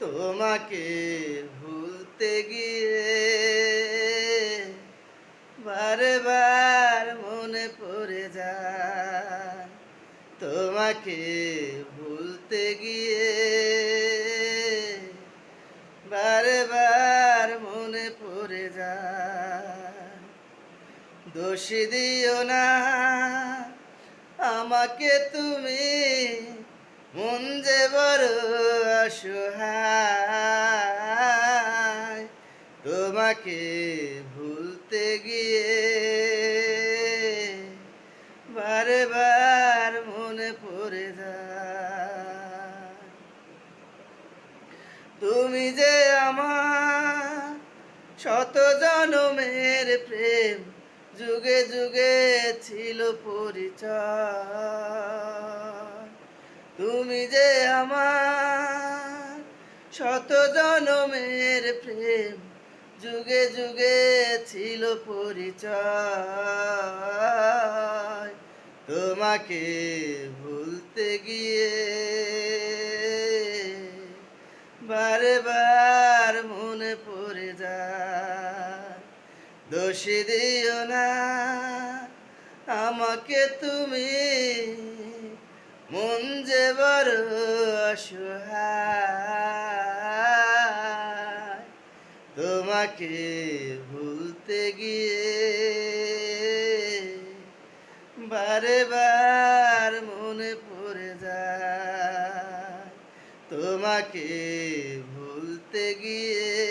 তোমাকে ভুলতে গিয়ে বারে বার মনে পড়ে যায়। তোমাকে ভুলতে গিয়ে বারে বার মনে পড়ে যায়। দোষী দিও না আমাকে তুমি, মন যে বড় অসহায়। তোমাকে ভুলতে গিয়ে বারে বার মনে পড়ে যায়। তুমি যে আমার শত জনমের প্রেম, যুগে যুগে ছিল পরিচয়। তুমি যে আমার শত জনমের প্রেম, যুগে যুগে ছিল পরিচয়। তোমাকে ভুলতে গিয়ে বারে বার মনে পড়ে যায়। দোষী দিও না আমাকে তুমি, মন যে বড় অসহায়। তোমাকে ভুলতে গিয়ে বারে বার মনে পড়ে যায়। তোমাকে ভুলতে গিয়ে